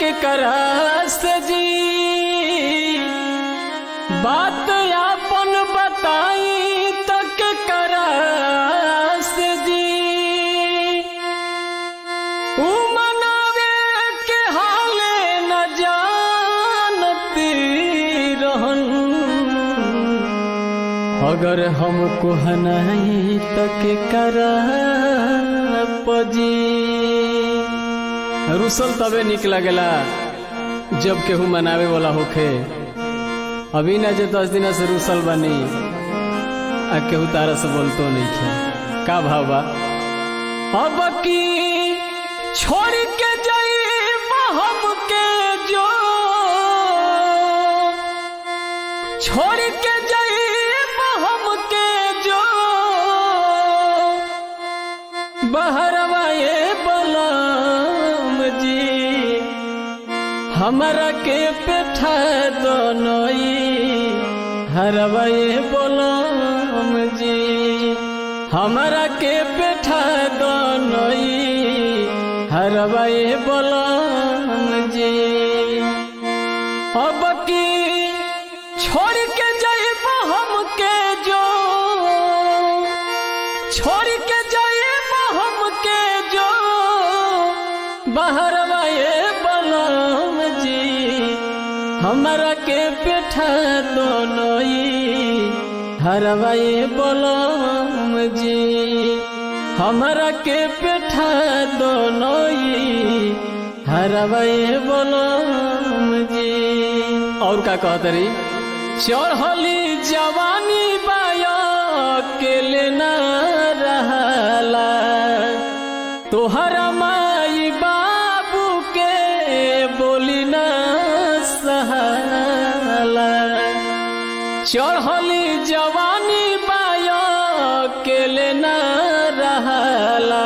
के करास जी बात आपन बताई तक करास जी मनावे के हाले न जानती रहन अगर हमको हनाई तक करा पजी रुसल तबे निक लगेला जब केहू मनावे वाला होखे। अभी ना जे 10 दिन से रुसल बनी आ केहू तारा से बोलतो नहीं खे का भाव बा। अब की छोड़ के जाई हम के जो छोड़ के जाई हम के जो बहरवाए बलम जी हमरा के पेठा दोनोई हरवाए बलम जी हमरा के पेठा दोनोई हरवाए बलम जी। अब की छोड़ के जाइब हम के जो छोड़ के जाइब हम के जो बहरवाए बलम जी हमरा के पेठा दोनोई हरवाए बलम जी हमरा के पेठा दोनोई हरवाए बलम जी। और का कहतरी चढ़ली जवानी बाया के लेना रहला तोहरा माई बाबू के बोली ना सहला चढ़ली जवानी बाया के लेना रहला